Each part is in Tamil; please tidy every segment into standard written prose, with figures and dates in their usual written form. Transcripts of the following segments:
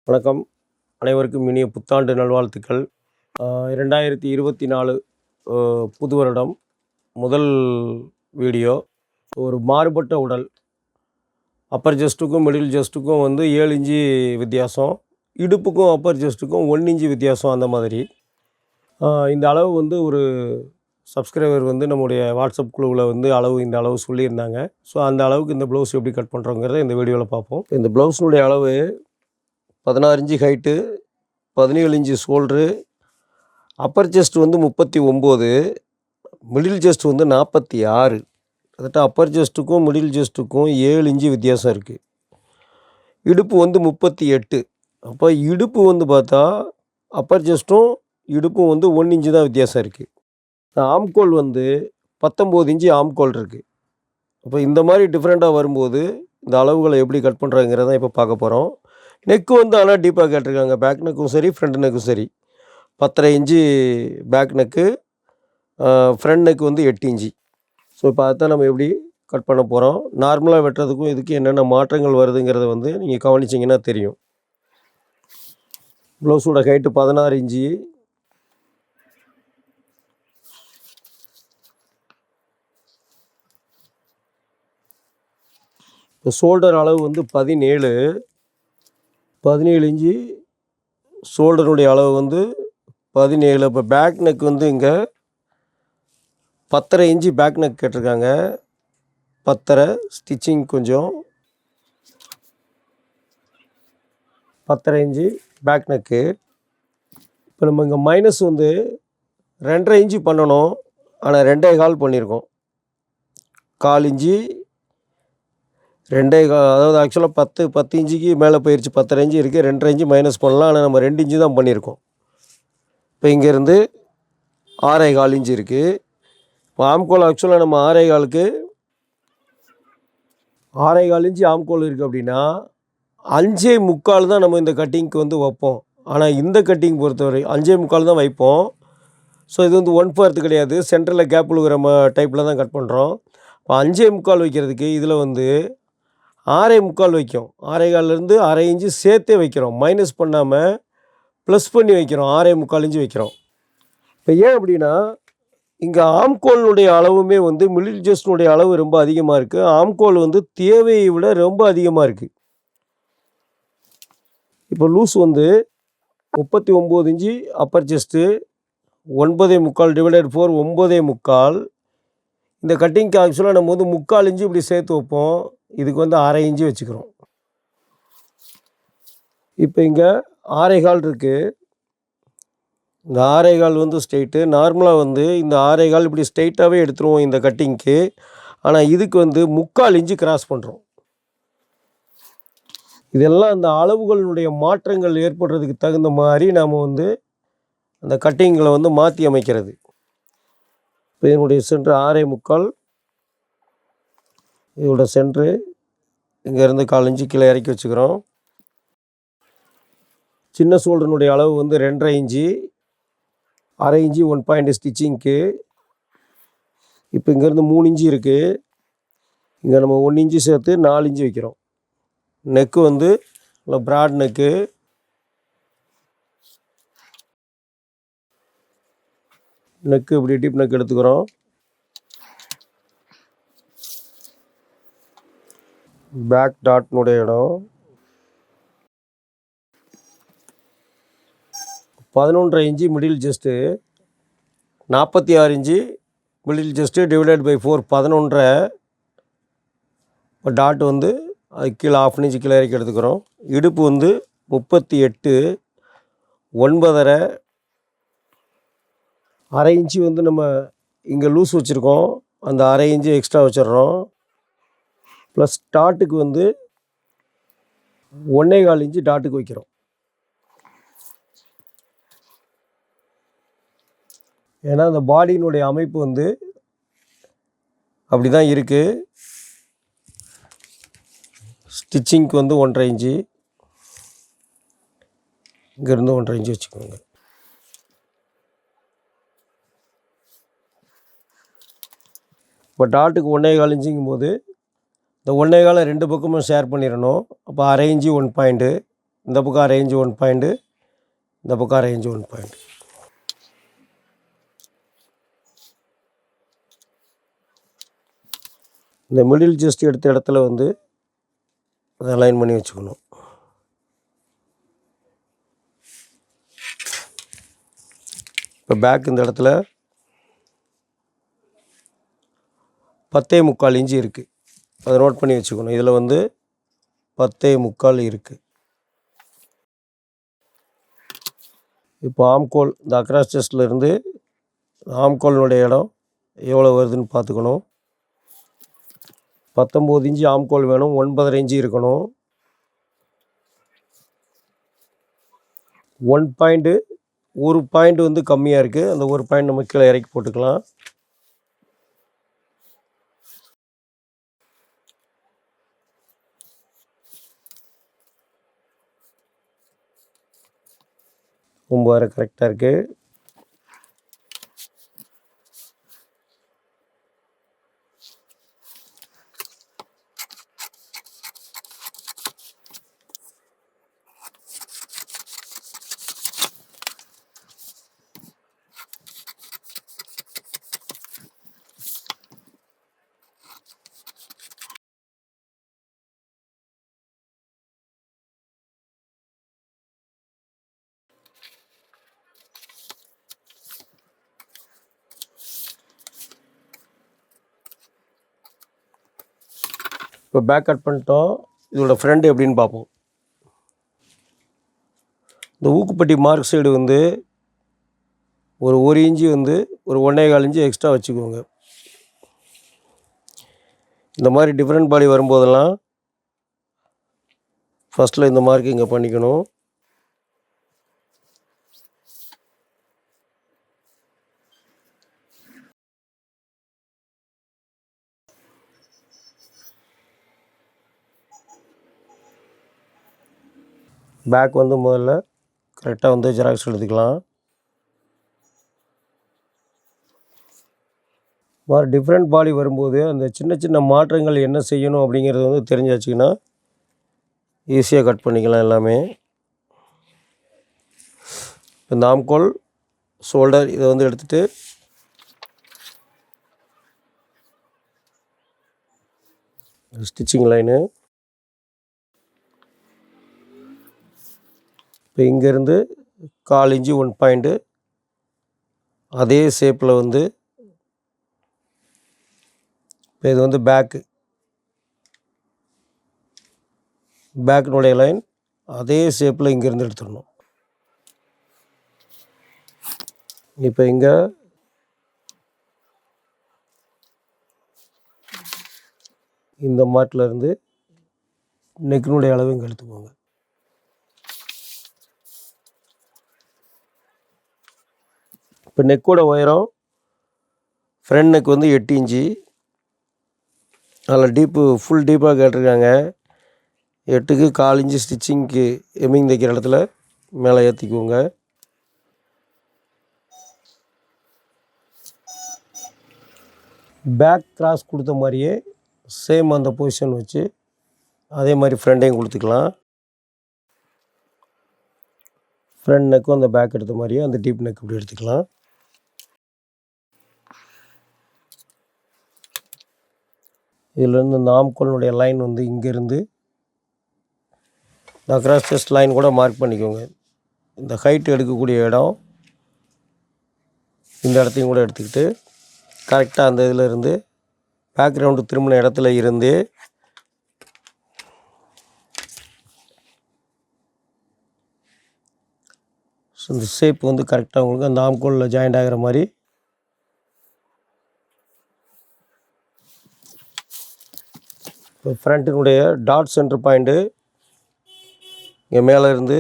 வணக்கம். அனைவருக்கும் இனிய புத்தாண்டு நல்வாழ்த்துக்கள். 2024 புது வருடம் முதல் வீடியோ. ஒரு மாறுபட்ட உடல். அப்பர் செஸ்ட்டுக்கும் மிடில் செஸ்ட்டுக்கும் 7 இன்ச்சு வித்தியாசம். இடுப்புக்கும் அப்பர் செஸ்ட்டுக்கும் 1 இன்ச்சு வித்தியாசம். அந்த மாதிரி இந்த அளவு ஒரு சப்ஸ்கிரைபர் நம்முடைய வாட்ஸ்அப் குழுவில் அளவு இந்த அளவு சொல்லியிருந்தாங்க. ஸோ அந்த அளவுக்கு இந்த ப்ளவுஸ் எப்படி கட் பண்ணுறோங்கிறத இந்த வீடியோவில் பார்ப்போம். இந்த ப்ளவுஸினுடைய அளவு 16 inch height, 17 inch shoulder, Appar chest 39, middle chest 46. கிட்டத்தட்ட அப்பர் செஸ்ட்டுக்கும் மிடில் செஸ்ட்டுக்கும் 7 இன்ச்சு வித்தியாசம் இருக்குது. இடுப்பு 38. அப்போ இடுப்பு பார்த்தா அப்பர் செஸ்ட்டும் இடுப்பும் 1 இன்ச்சு தான் வித்தியாசம் இருக்குது. ஆம்கோல் 19 இன்ச்சு ஆம்கோல் இருக்குது. அப்போ இந்த மாதிரி டிஃப்ரெண்ட்டாக வரும்போது இந்த அளவுகளை எப்படி கட் பண்ணுறாங்கிறதான் இப்போ பார்க்க போகிறோம். நெக்கு ஆனால் டீப்பாக கேட்டிருக்காங்க. பேக் நெக்கும் சரி, ஃப்ரண்ட் நெக்கும் சரி. 10.5 inch back neck, front neck 8 inch. So இப்போ அதைத்தான் நம்ம எப்படி கட் பண்ண போகிறோம். நார்மலாக வெட்டுறதுக்கும் இதுக்கு என்னென்ன மாற்றங்கள் வருதுங்கிறத நீங்கள் கவனிச்சிங்கன்னா தெரியும். ப்ளவுஸோட ஹைட்டு 16 இன்ச்சு. இப்போ ஷோல்டர் அளவு 17 இன்ச்சு. ஷோல்டருடைய அளவு 17. இப்போ பேக் நெக் இங்கே 10.5 இன்ச்சு பேக் நெக் கேட்டிருக்காங்க. 10.5 ஸ்டிச்சிங் கொஞ்சம் 10.5 இன்ச்சு பேக் நெக்கு. இப்போ நம்ம இங்கே மைனஸ் 2.5 இன்ச்சு பண்ணணும். ஆனால் 2.25 பண்ணியிருக்கோம். 1/4 இன்ச்சு 2.25, அதாவது ஆக்சுவலாக 10 இன்ச்சுக்கு மேலே போயிடுச்சு. 10.5 இன்ச்சு இருக்குது. 2.5 இன்ச்சு மைனஸ் பண்ணலாம். ஆனால் நம்ம 2 இன்ச்சு தான் பண்ணியிருக்கோம். இப்போ இங்கேருந்து 6.25 இன்ச்சு இருக்குது. இப்போ ஆம்கோல் ஆக்சுவலாக நம்ம 6.25க்கு 6.25 இன்ச்சு ஆம்கோல் இருக்குது. அப்படின்னா 5.25 தான் நம்ம இந்த கட்டிங்க்கு வைப்போம். ஆனால் இந்த கட்டிங் பொறுத்தவரை 5.25 தான் வைப்போம். ஸோ இது 1/4 கிடையாது. சென்டரில் கேப் விழுகிற டைப்பில் தான் கட் பண்ணுறோம். இப்போ 5.25 வைக்கிறதுக்கு இதில் 6.25 வைக்கும். 6.25லேருந்து 1/2 இன்ச்சு சேர்த்தே வைக்கிறோம். மைனஸ் பண்ணாமல் ப்ளஸ் பண்ணி வைக்கிறோம். 6.25 இன்ச்சு வைக்கிறோம். இப்போ ஏன் அப்படின்னா இங்கே ஆம்கோலுடைய அளவுமே மிடில் செஸ்டினுடைய அளவு ரொம்ப அதிகமாக இருக்குது. ஆம்கோல் தேவையை விட ரொம்ப அதிகமாக இருக்குது. இப்போ loose 39 inch upper chest, 9.25 divided 4 9.25. இந்த கட்டிங்க்கு ஆக்சுவலாக நம்ம 3/4 இன்ச்சு இப்படி சேர்த்து வைப்போம். இதுக்கு 1/2 இன்ச்சு வச்சுக்கிறோம். இப்போ இங்கே 6.25 இருக்குது. இந்த 6.25 ஸ்ட்ரெயிட்டு. நார்மலாக இந்த 6.25 இப்படி ஸ்ட்ரெயிட்டாகவே எடுத்துருவோம் இந்த கட்டிங்க்கு. ஆனால் இதுக்கு 3/4 இன்ச்சு கிராஸ் பண்ணுறோம். இதெல்லாம் அந்த அளவுகளுடைய மாற்றங்கள் ஏற்படுறதுக்கு தகுந்த மாதிரி நாம் அந்த கட்டிங்களை மாற்றி அமைக்கிறது. இப்போ இதனுடைய சென்ட்ரு 6.25. இதோட சென்ட்ரு இங்கேருந்து 1/4 இன்ச்சு கீழே இறக்கி வச்சுக்கிறோம். சின்ன ஷோல்டருனுடைய அளவு 2.5 இன்ச்சு, 1/2 இன்ச்சு 1 பாயிண்ட் ஸ்டிச்சிங்க்கு. இப்போ இங்கேருந்து 3 இன்ச்சு இருக்குது. இங்கே நம்ம 1 இன்ச்சு சேர்த்து 4 இன்ச்சு வைக்கிறோம். நெக்கு நல்லா ப்ராட் நெக்கு. நெக்கு இப்படி டீப் நெக் எடுத்துக்கிறோம். பேக் டாட்னுடைய இடம் 11.5 inch middle chest, 46 inch middle chest divided by 4 11.5. இப்போ டாட் அது கீழே 1/2 இன்ச்சு கீழே இறக்கி எடுத்துக்கிறோம். இடுப்பு 38, 9.5. 1/2 இன்ச்சு நம்ம இங்கே லூஸ் வச்சுருக்கோம். அந்த 1/2 இன்ச்சு எக்ஸ்ட்ரா வச்சிடுறோம். ப்ளஸ் டாட்டுக்கு 1.25 இன்ச்சு டாட்டுக்கு வைக்கிறோம். ஏன்னா அந்த பாடியினுடைய அமைப்பு அப்படி தான் இருக்குது. ஸ்டிச்சிங்க்கு 1.5 இன்ச்சு, இங்கேருந்து 1.5 இன்ச்சு வச்சுக்கோங்க. இப்போ டாட்டுக்கு 1.25 இன்ச்சுங்கும் போது இந்த 1.25 2 பக்கமும் ஷேர் பண்ணிடணும். அப்போ 1/2 இன்ச்சு 1 பாயிண்ட்டு. இந்த பக்கம் அரேஞ்சு 1 பாயிண்ட்டு, இந்த பக்கம் அரேஞ்சு 1 பாயிண்ட். இந்த மிடில் ஜஸ்ட் எடுத்த இடத்துல வந்து அதை அலைன் பண்ணி வச்சுக்கணும். இப்போ பேக் இந்த இடத்துல 10.25 இன்ச்சு இருக்குது. அதை நோட் பண்ணி வச்சுக்கணும். இதில் வந்து 10.25 இருக்குது. இப்போ ஆம்கோல் இந்த அக்ராஸ் செஸ்ட்லேருந்து ஆம்கோலினுடைய இடம் எவ்வளோ வருதுன்னு பார்த்துக்கணும். 19 இன்ச்சு ஆம்கோல் வேணும். 9.5 இன்ச்சு இருக்கணும். 1 பாயிண்ட்டு, ஒரு பாயிண்ட் வந்து கம்மியாக இருக்குது. அந்த ஒரு பாயிண்ட் நம்ம கீழே இறக்கி போட்டுக்கலாம். ரொம்ப கரெக்டாக இருக்குது. இப்போ பேக் கட் பண்ணிட்டோம். இதோட ஃப்ரண்ட் எப்படின்னு பார்ப்போம். இந்த ஊக்குப்பட்டி மார்க் சைடு வந்து ஒரு இன்ச்சு வந்து ஒரு 1.25 இன்ச்சு எக்ஸ்ட்ரா வச்சுக்கோங்க. இந்த மாதிரி டிஃப்ரெண்ட் பாடி வரும்போதெல்லாம் ஃபஸ்ட்டில் இந்த மார்க் இங்கே பண்ணிக்கணும். பேக் வந்து முதல்ல கரெக்டாக வந்து ஜெராக்ஸ் எடுத்துக்கலாம். மாதிரி டிஃப்ரெண்ட் பாடி வரும்போது அந்த சின்ன சின்ன மாற்றங்கள் என்ன செய்யணும் அப்படிங்கிறது வந்து தெரிஞ்சாச்சுன்னா ஈஸியாக கட் பண்ணிக்கலாம் எல்லாமே. இந்த ஆம்கோல் ஷோல்டர் இதை வந்து எடுத்துகிட்டு ஸ்டிச்சிங் லைனு இப்போ இங்கேருந்து 1/4 இன்ச்சு 1 பாயிண்ட்டு அதே ஷேப்பில் வந்து இப்போ இது வந்து பேக்கினுடைய லைன் அதே ஷேப்பில் இங்கேருந்து எடுத்துடணும். இப்போ இங்கே இந்த மார்க்கில் இருந்து நெக்கினுடைய அளவு இங்கே எடுத்துக்கோங்க. இப்போ நெக்கோட உயரம் ஃப்ரண்ட் நெக் வந்து 8 இன்ச்சு. அதில் ஃபுல் டீப்பாக கேட்டிருக்காங்க. 8க்கு 1/4 இன்ச்சு ஸ்டிச்சிங்க்கு எம்மிங் தைக்கிற இடத்துல மேலே ஏற்றிக்குவோங்க. பேக் கிராஸ் கொடுத்த மாதிரியே சேம் அந்த பொசிஷன் வச்சு அதே மாதிரி ஃப்ரண்ட்டையும் கொடுத்துக்கலாம். ஃப்ரண்ட் நெக்கும் அந்த பேக் எடுத்த மாதிரியே அந்த டீப் நெக் இப்படி எடுத்துக்கலாம். இதிலேருந்து இந்த ஆம்கோலினுடைய லைன் வந்து இங்கேருந்து இந்த அக்ராஸ் செஸ்ட் லைன் கூட மார்க் பண்ணிக்கோங்க. இந்த ஹைட் எடுக்கக்கூடிய இடம் இந்த இடத்தையும் கூட எடுத்துக்கிட்டு கரெக்டாக அந்த இதில் இருந்து பேக்ரவுண்டு திரும்பின இடத்துல இருந்து இந்த ஷேப் வந்து கரெக்டாக உங்களுக்கு அந்த ஆம்கோலில் ஜாயிண்ட் ஆகிற மாதிரி இப்போ ஃப்ரண்ட்டினுடைய டாட் சென்டர் பாயிண்ட்டு இங்கே மேலே இருந்து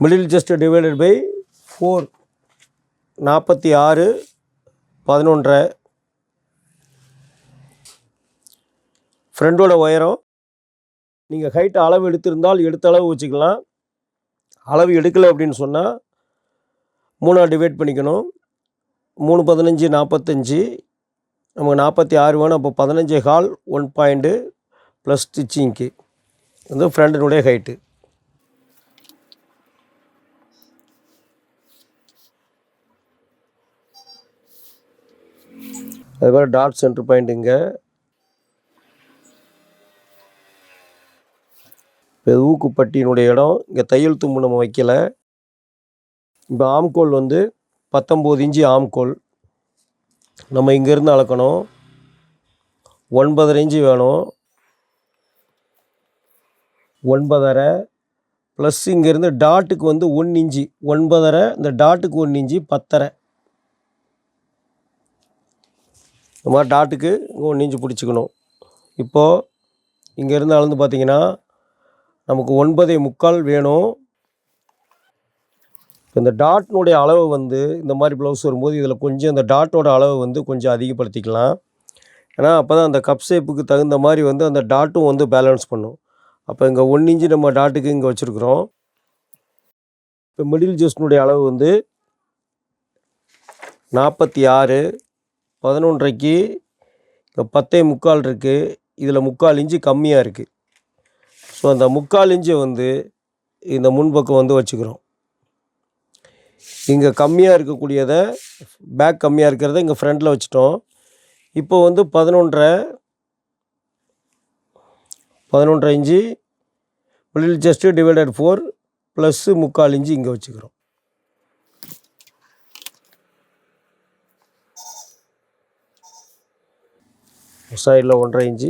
மிடில் ஜஸ்ட் டிவைடட் பை 4 46 11.5 ஃப்ரண்டோட உயரம் நீங்கள் ஹைட் அளவு எடுத்திருந்தால் எடுத்த அளவு வச்சுக்கலாம். அளவு எடுக்கலை அப்படின்னு சொன்னால் 3ஆக டிவைட் பண்ணிக்கணும். 3 15 45 நமக்கு 46 வேணும். அப்போ 15.25 1 பாயிண்ட்டு ப்ளஸ் ஸ்டிச்சிங்க்கு வந்து ஃப்ரண்டினுடைய ஹைட்டு. அதுமாதிரி டாட் சென்டர் பாயிண்ட் இங்கே. இப்போ ஊக்குப்பட்டியினுடைய இடம் இங்கே தையல் தும்பு நம்ம வைக்கலை. இப்போ ஆம்கோல் வந்து 19 இன்ச்சு ஆம்கோல். நம்ம இங்கேருந்து அளக்கணும். 9.5 இன்ச்சு வேணும். 9.5 ப்ளஸ் இங்கேருந்து டாட்டுக்கு வந்து 1 இன்ச்சு. 9.5 இந்த டாட்டுக்கு 1 இன்ச்சு 10.5. இந்த மாதிரி டாட்டுக்கு 1 இன்ச்சு பிடிச்சிக்கணும். இப்போது இங்கேருந்து அளந்து பார்த்தீங்கன்னா நமக்கு 9.25 வேணும். இந்த டாட்னுடைய அளவு வந்து இந்த மாதிரி ப்ளவுஸ் வரும்போது இதில் கொஞ்சம் இந்த டாட்டோட அளவு வந்து கொஞ்சம் அதிகப்படுத்திக்கலாம். ஏன்னா அப்போ தான் அந்த கப் ஷேப்புக்கு தகுந்த மாதிரி வந்து அந்த டாட்டும் வந்து பேலன்ஸ் பண்ணும். அப்போ இங்கே 1 இன்ச்சு நம்ம டாட்டுக்கு இங்கே வச்சுருக்குறோம். இப்போ மிடில் ஜஸ்டினுடைய அளவு வந்து 46. 11.5க்கு இப்போ 10.25 இருக்குது. இதில் 3/4 இன்ச்சு கம்மியாக இருக்குது. ஸோ அந்த 3/4 இன்ச்சை வந்து இந்த முன்பக்கம் வந்து வச்சுக்கிறோம். இங்கே கம்மியாக இருக்கக்கூடியதை பேக் கம்மியாக இருக்கிறத இங்கே ஃப்ரண்டில் வச்சுட்டோம். இப்போ வந்து 11.5 inch middle just divided 4 plus 3/4 inch இங்கே வச்சுக்கிறோம். சைடில் 1.5 இன்ச்சு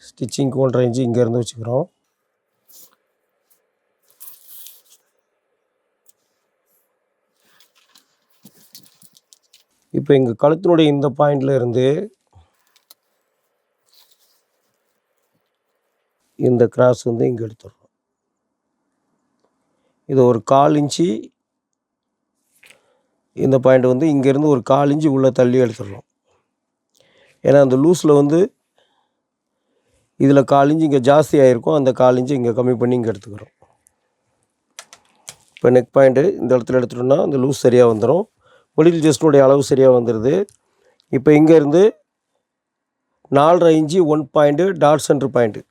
ஸ்டிச்சிங்க்கு 1.5 இன்ச்சு இங்கேருந்து வச்சுக்கிறோம். இப்போ எங்கள் கழுத்தினுடைய இந்த பாயிண்டில் இருந்து இந்த கிராஸ் வந்து இங்கே எடுத்துடுறோம். இது ஒரு 1/4 இன்ச்சு. இந்த பாயிண்ட் வந்து இங்கேருந்து ஒரு 1/4 இன்ச்சு உள்ளே தள்ளி எடுத்துடுறோம். ஏன்னா அந்த லூஸில் வந்து இதில் 1/4 இன்ச்சு இங்கே ஜாஸ்தி ஆகிருக்கும். அந்த 1/4 இன்ச்சு இங்கே கம்மி பண்ணி இங்கே எடுத்துக்கிறோம். இப்போ நெக் பாயிண்ட்டு இந்த இடத்துல எடுத்துட்டோம்னா அந்த லூஸ் சரியாக வந்துடும். மிடில் ஜஸ்டினுடைய அளவு சரியாக வந்துடுது. இப்போ இங்கேருந்து 4.5 inch 1 point dot centre point.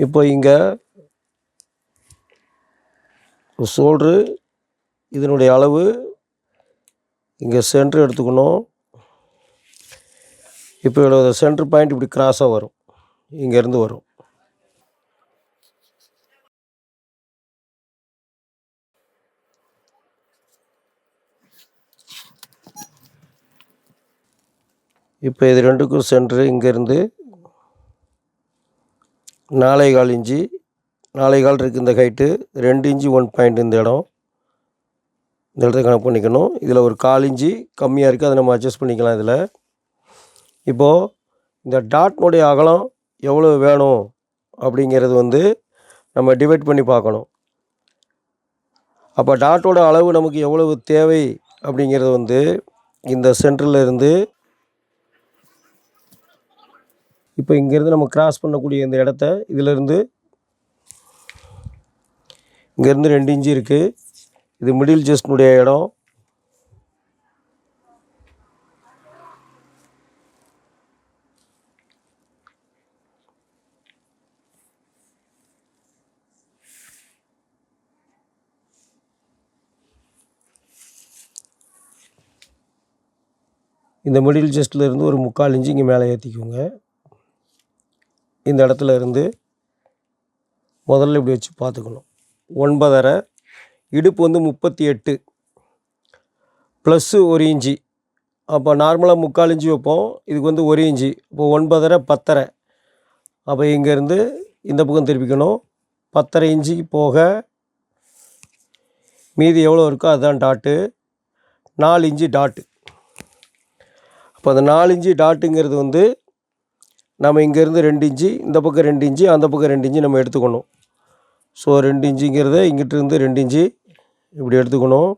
இப்போ இங்கே ஷோல்ட்ரு இதனுடைய அளவு இங்கே சென்ட்ரு எடுத்துக்கணும். இப்போ இதோட சென்ட்ரு பாயிண்ட் இப்படி கிராஸாக வரும். இங்கேருந்து வரும். இப்போ இது ரெண்டுக்கும் சென்ட்ரு இங்கேருந்து 4.25 இன்ச்சு 4.25 இருக்குது இந்த ஹைட்டு. 2 இன்ச்சு 1 பாயிண்ட் இந்த இடம். இந்த இடத்த கணக்கு பண்ணிக்கணும். இதில் ஒரு 1/4 இன்ச்சு கம்மியாக இருக்குது. அதை நம்ம அட்ஜஸ்ட் பண்ணிக்கலாம் இதில். இப்போது இந்த டாட்னுடைய அகலம் எவ்வளோ வேணும் அப்படிங்கிறது வந்து நம்ம டிவைட் பண்ணி பார்க்கணும். அப்போ டாட்டோட அளவு நமக்கு எவ்வளவு தேவை அப்படிங்கிறது வந்து இந்த சென்டரில் இருந்து இப்போ இங்கேருந்து நம்ம கிராஸ் பண்ணக்கூடிய இந்த இடத்த இதிலேருந்து இங்கேருந்து 2 இன்ச்சு இருக்குது. இது மிடில் ஜஸ்டினுடைய இடம். இந்த மிடில் ஜஸ்ட்டில் இருந்து ஒரு 3/4 இன்ச்சு இங்கே மேலே ஏற்றிக்குவோங்க. இந்த இடத்துல இருந்து முதல்ல இப்படி வச்சு பார்த்துக்கணும். 9.5 இடுப்பு வந்து 38 ப்ளஸ்ஸு 1 இன்ச்சு. அப்போ நார்மலாக 3/4 இன்ச்சு வைப்போம். இதுக்கு வந்து 1 இன்ச்சு. இப்போ 9.5 10.5. அப்போ இங்கேருந்து இந்த பக்கம் திருப்பிக்கணும். 10.5 இன்ச்சுக்கு போக மீதி எவ்வளோ இருக்கோ அதுதான் டாட்டு. 4 inch tattoo. அப்போ அந்த 4 இன்ச்சு டாட்டுங்கிறது வந்து நம்ம இங்கேருந்து 2 இன்ச்சு இந்த பக்கம் 2 இன்ச்சு அந்த பக்கம் 2 இன்ச்சு நம்ம எடுத்துக்கணும். ஸோ 2 இன்ச்சுங்கிறத இங்கிட்டிருந்து 2 இன்ச்சு இப்படி எடுத்துக்கணும்.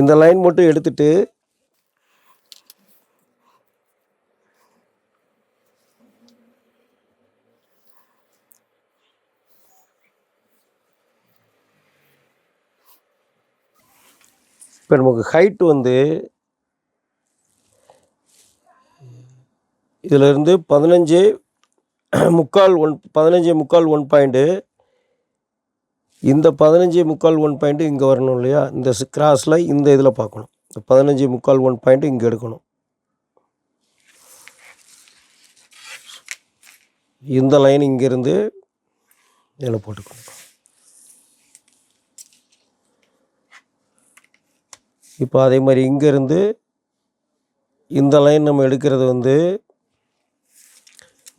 இந்த லைன் மட்டும் எடுத்துட்டு இப்போ நமக்கு ஹைட் வந்து இதிலிருந்து 15.25 1 பாயிண்ட்டு, இந்த 15.25 1 பாயிண்ட்டு இங்கே வரணும் இல்லையா? இந்த கிராஸில் இந்த இதில் பார்க்கணும். இந்த 15.25 1 பாயிண்ட்டு இங்கே எடுக்கணும். இந்த லைன் இங்கேருந்து இதில் போட்டுக்கணும். இப்போ அதே மாதிரி இங்கேருந்து இந்த லைன் நம்ம எடுக்கிறது வந்து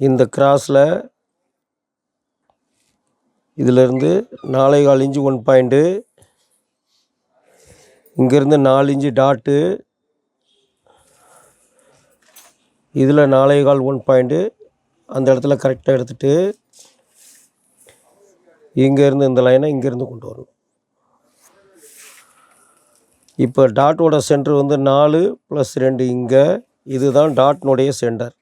இந்த கிராஸில் இதிலேருந்து 4.25 இன்ச்சு 1 பாயிண்ட்டு, இங்கேருந்து 4 இன்ச்சு டாட்டு, இதில் 4.25 1 பாயிண்ட்டு அந்த இடத்துல கரெக்டாக எடுத்துகிட்டு இங்கேருந்து இந்த லைனை இங்கேருந்து கொண்டு வரணும். இப்போ டாட்டோட சென்டர் வந்து 4 + 2 இங்கே, இதுதான் டாட்னுடைய சென்டர்.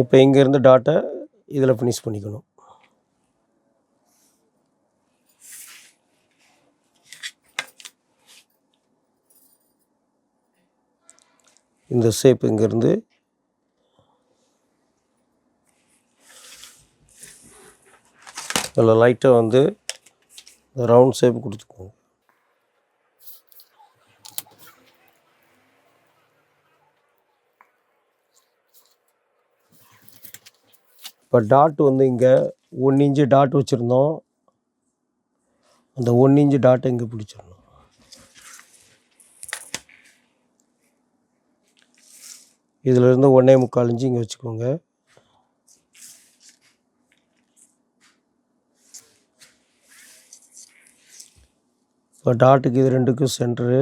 இப்போ இங்கேருந்து டாட்டை இதில் ஃபினிஷ் பண்ணிக்கணும். இந்த ஷேப் இங்கேருந்து இதில் லைட்டாக வந்து ரவுண்ட் ஷேப் கொடுத்துக்கோங்க. இப்போ டாட் வந்து இங்கே 1 இன்ச்சு டாட் வச்சுருந்தோம். அந்த 1 இன்ச்சு டாட்டை இங்கே பிடிச்சிடணும். இதிலிருந்து 1.25 இன்ச்சு இங்கே வச்சுக்கோங்க. இப்போ டாட்டுக்கு இது ரெண்டுக்கும் சென்டரு.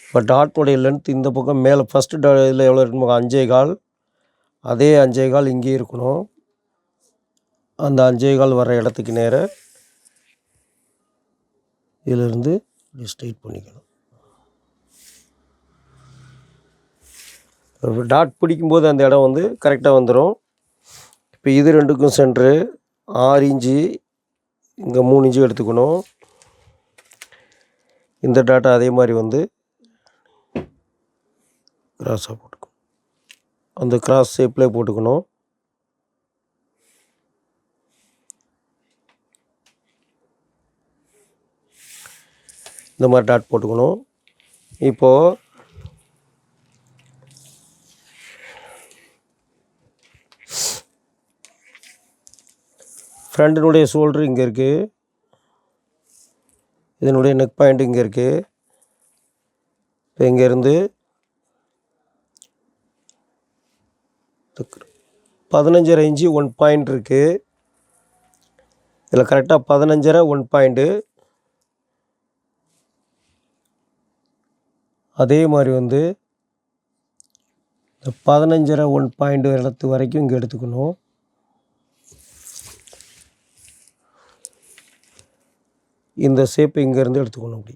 இப்போ டாட்டுடைய லென்த் இந்த பக்கம் மேலே ஃபஸ்ட்டு இதில் எவ்வளோ இருக்கணும்? 5.25. அதே 5.25 இங்கேயும் இருக்கணும். அந்த 5.25 வர இடத்துக்கு நேராக இதிலிருந்து இப்படி ஸ்ட்ரைட் பண்ணிக்கணும். டாட் பிடிக்கும்போது அந்த இடம் வந்து கரெக்டாக வந்துடும். இப்போ இது ரெண்டுக்கும் சென்ட்ரு 6 இன்ச்சு, இங்கே 3 இன்ச்சு எடுத்துக்கணும். இந்த டாட்டா அதே மாதிரி வந்து கிராஸாக போட்டுக்கணும். அந்த கிராஸ் ஷேப்பில் போட்டுக்கணும். இந்த மாதிரி டாட் போட்டுக்கணும். இப்போது ஃப்ரண்ட்டினுடைய ஷோல்ட்ரு இங்கே இருக்குது. இதனுடைய நெக் பாயிண்ட் இங்கே இருக்குது. இப்போ இங்கேருந்து 15.5 இன்ச்சு 1 பாயிண்ட் இருக்குது. இதில் கரெக்டாக 15.5 1 பாயிண்ட்டு. அதே மாதிரி வந்து இந்த 15.5 1 பாயிண்ட் இடத்து வரைக்கும் இங்கே எடுத்துக்கணும். இந்த ஷேப்பு இங்கேருந்து எடுத்துக்கணும். அப்படி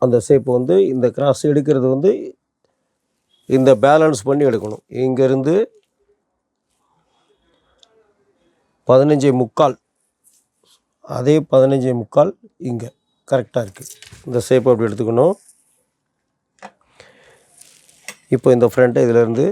அந்த ஷேப்பு வந்து இந்த கிராஸ் எடுக்கிறது வந்து இந்த பேலன்ஸ் பண்ணி எடுக்கணும். இங்கேருந்து 15.25, அதே 15.25 இங்கே கரெக்டாக இருக்குது. இந்த ஷேப் அப்படி எடுத்துக்கணும். இப்போ இந்த ஃப்ரண்ட்டை இதிலேருந்து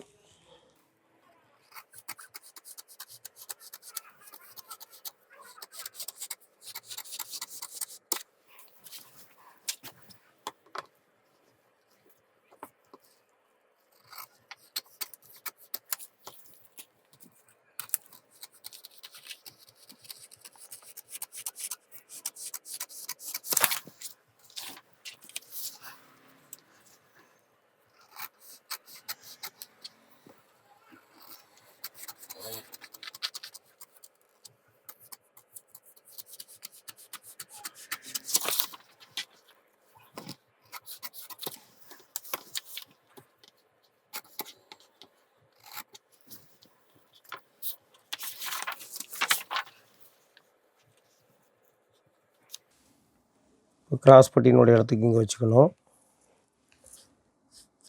கிராஸ் பட்டியினுடைய இடத்துக்கு இங்கே வச்சுக்கணும்.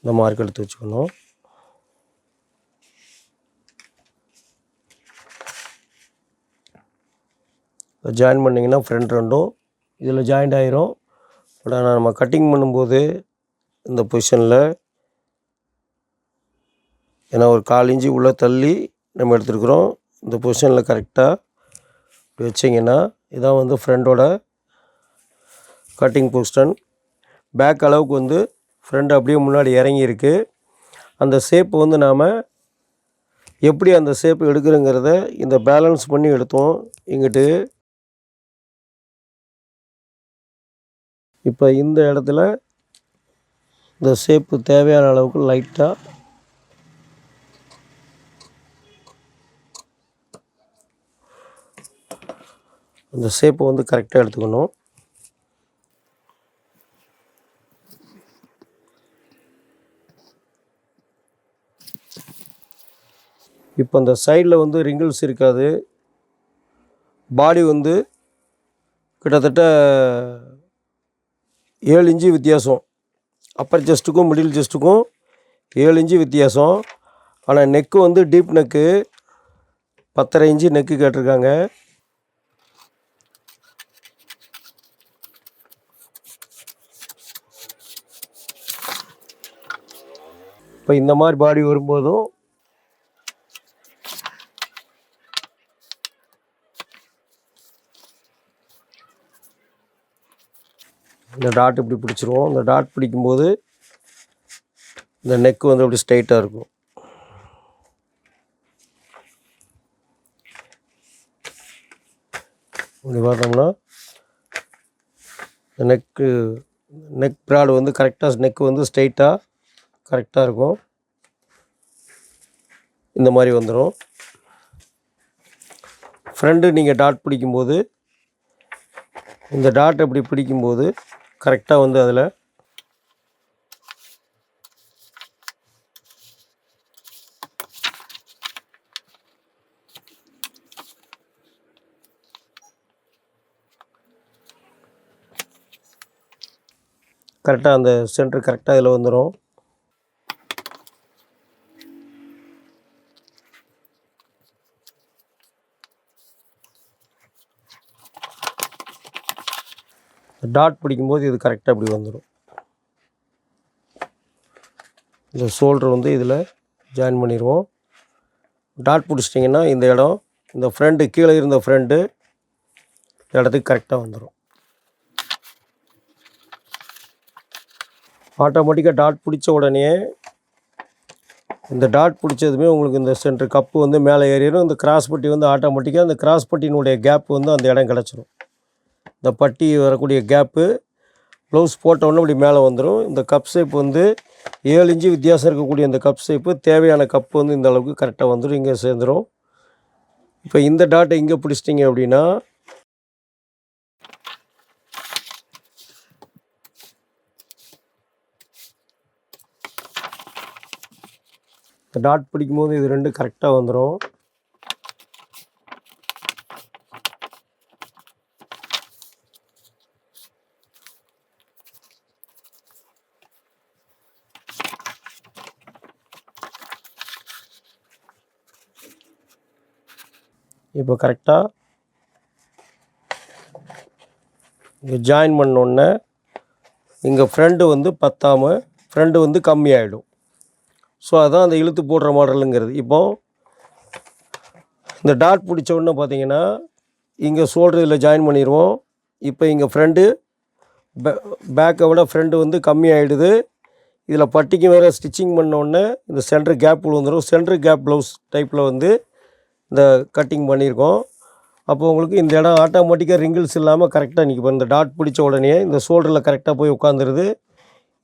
இந்த மார்க் எடுத்து வச்சுக்கணும். ஜாயின் பண்ணிங்கன்னா ஃப்ரண்ட் ரெண்டும் இதில் ஜாயிண்ட் ஆயிரும். பட் ஆனால் நம்ம கட்டிங் பண்ணும்போது இந்த பொசிஷனில் ஏன்னா ஒரு 1/4 இன்ச்சு உள்ளே தள்ளி நம்ம எடுத்துருக்குறோம். இந்த பொசிஷனில் கரெக்டாக இப்படி வச்சிங்கன்னா இதான் வந்து ஃப்ரண்டோட கட்டிங் பொசிஷன். பேக் அளவுக்கு வந்து ஃப்ரண்ட் அப்படியே முன்னாடி இறங்கியிருக்கு. அந்த ஷேப்பு வந்து நாம் எப்படி அந்த ஷேப் எடுக்கிறோங்கிறத இந்த பேலன்ஸ் பண்ணி எடுத்தோம் இங்கிட்டு. இப்போ இந்த இடத்துல இந்த ஷேப்பு தேவையான அளவுக்கு லைட்டாக அந்த ஷேப்பை வந்து கரெக்டாக எடுத்துக்கணும். இப்போ அந்த சைடில் வந்து ரிங்கிள்ஸ் இருக்காது. பாடி வந்து கிட்டத்தட்ட 7 இன்ச்சு வித்தியாசம். அப்பர் செஸ்ட்டுக்கும் மிடில் செஸ்ட்டுக்கும் 7 இன்ச்சு வித்தியாசம். ஆனால் நெக்கு வந்து டீப் நெக்கு 10.5 இன்ச்சு நெக்கு கேட்டிருக்காங்க. இப்போ இந்த மாதிரி பாடி வரும்போதும் இந்த டாட் இப்படி பிடிச்சிருவோம். இந்த டாட் பிடிக்கும்போது இந்த நெக்கு வந்து அப்படி ஸ்ட்ரைட்டாக இருக்கும். இப்படி பார்த்தோம்னா இந்த நெக் ப்ராடு வந்து கரெக்டாக நெக்கு வந்து ஸ்ட்ரைட்டாக கரெக்டாக இருக்கும். இந்த மாதிரி வந்துடும். ஃப்ரண்ட்டு நீங்கள் டாட் பிடிக்கும்போது இந்த டாட் இப்படி பிடிக்கும்போது கரெக்டாக வந்து அதில் கரெக்டாக அந்த சென்டர் கரெக்டாக இதில் வந்துடும். டாட் பிடிக்கும்போது இது கரெக்டாக இப்படி வந்துடும். இந்த ஷோல்டர் வந்து இதில் ஜாயின் பண்ணிடுவோம். டாட் பிடிச்சிட்டிங்கன்னா இந்த இடம் இந்த ஃப்ரண்ட்டு கீழே இருந்த ஃப்ரண்ட்டு இடத்துக்கு கரெக்டாக வந்துடும். ஆட்டோமேட்டிக்காக டாட் பிடிச்ச உடனே இந்த டாட் பிடிச்சதுமே உங்களுக்கு இந்த சென்டர் கப்பு வந்து மேலே ஏறிடும். இந்த கிராஸ் பட்டி வந்து ஆட்டோமேட்டிக்காக அந்த கிராஸ் பட்டியினுடைய கேப் வந்து அந்த இடம் கிடச்சிரும். இந்த பட்டி வரக்கூடிய கேப்பு ப்ளவுஸ் போட்டோன்னே இப்படி மேலே வந்துடும். இந்த கப் ஷேப் வந்து 7 இன்ச்சு வித்தியாசம் இருக்கக்கூடிய இந்த கப் ஷேப்பு தேவையான கப்பு வந்து இந்த அளவுக்கு கரெக்டாக வந்துடும். இங்கே சேர்ந்துடும். இப்போ இந்த டாட்டை இங்கே பிடிச்சிட்டிங்க அப்படின்னா இந்த டாட் பிடிக்கும்போது இது ரெண்டும் கரெக்டாக வந்துடும். இப்போ கரெக்டாக இங்கே ஜாயின் பண்ணோன்னே இங்கே ஃப்ரண்ட்டு வந்து பத்தாமல் ஃப்ரண்ட்டு வந்து கம்மியாகிடும். ஸோ அதான் அந்த இழுத்து போடுற மாடலுங்கிறது. இப்போது இந்த டாட் பிடிச்ச உடனே பார்த்தீங்கன்னா இங்கே ஷோல்டர் இதில் ஜாயின் பண்ணிடுவோம். இப்போ இங்கே ஃப்ரண்ட்டு பேக்கை விட ஃப்ரண்ட்டு வந்து கம்மியாகிடுது. இதில் பட்டிக்கு வேறு ஸ்டிச்சிங் பண்ணோடனே இந்த சென்டர் கேப் வந்துடும். சென்டர் கேப் ப்ளவுஸ் டைப்பில் வந்து இந்த கட்டிங் பண்ணியிருக்கோம். அப்போ உங்களுக்கு இந்த இடம் ஆட்டோமேட்டிக்காக ரிங்கிள்ஸ் இல்லாமல் கரெக்டாக நிற்கும். இந்த டாட் பிடிச்ச உடனே இந்த ஷோல்டரில் கரெக்டாக போய் உட்காந்துருது.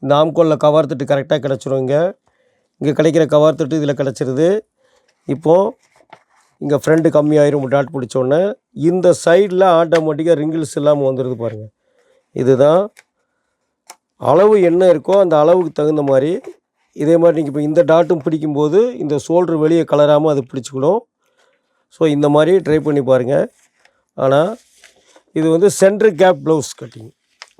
இந்த ஆம்கோலில் கவர் தட்டு கரெக்டாக கிடச்சிரும். இங்கே கிடைக்கிற கவர் தட்டு இதில் கிடச்சிருது. இப்போது இங்கே ஃப்ரண்ட்டு கம்மியாயிரும் டாட் பிடிச்சோடனே. இந்த சைடில் ஆட்டோமேட்டிக்காக ரிங்கிள்ஸ் இல்லாமல் வந்துடுது பாருங்கள். இதுதான் அளவு என்ன இருக்கோ அந்த அளவுக்கு தகுந்த மாதிரி இதே மாதிரி நீங்கள் இப்போ இந்த டாட்டும் பிடிக்கும்போது இந்த ஷோல்டர் வெளியே கலராமல் அது பிடிச்சிக்கணும். ஸோ இந்த மாதிரி ட்ரை பண்ணி பாருங்கள். ஆனால் இது வந்து center gap blouse cutting.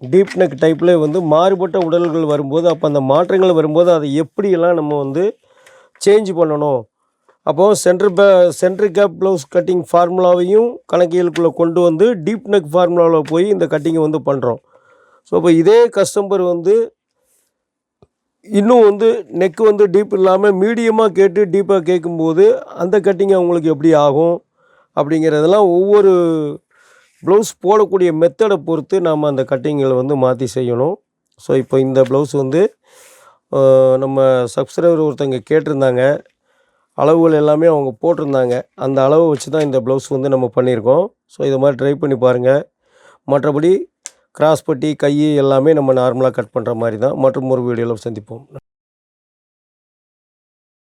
Deep neck டைப்பில் வந்து மாறுபட்ட உடல்கள் வரும்போது, அப்போ அந்த மாற்றங்கள் வரும்போது அதை எப்படியெல்லாம் நம்ம வந்து சேஞ்ச் பண்ணணும். அப்போது சென்ட்ரு கேப் ப்ளவுஸ் கட்டிங் ஃபார்முலாவையும் கணக்கியலுக்குள்ளே கொண்டு வந்து டீப் நெக் ஃபார்முலாவில் போய் இந்த கட்டிங்கை வந்து பண்ணுறோம். ஸோ இப்போ இதே கஸ்டமர் வந்து இன்னும் வந்து நெக்கு வந்து டீப் இல்லாமல் மீடியமாக கேட்டு டீப்பாக கேட்கும்போது அந்த கட்டிங் அவங்களுக்கு எப்படி ஆகும் அப்படிங்கிறதெல்லாம் ஒவ்வொரு ப்ளவுஸ் போடக்கூடிய மெத்தடை பொறுத்து நாம் அந்த கட்டிங்களை வந்து மாற்றி செய்யணும். ஸோ இப்போ இந்த ப்ளவுஸ் வந்து நம்ம சப்ஸ்கிரைபர் ஒருத்தங்க கேட்டிருந்தாங்க, அளவுகள் எல்லாமே அவங்க போட்டிருந்தாங்க. அந்த அளவை வச்சு தான் இந்த ப்ளவுஸ் வந்து நம்ம பண்ணியிருக்கோம். ஸோ இதை மாதிரி ட்ரை பண்ணி பாருங்கள். மற்றபடி கிராஸ் பட்டி கை எல்லாமே நம்ம நார்மலாக கட் பண்ணுற மாதிரி தான். மற்றும் ஒரு வீடியோவில் சந்திப்போம்.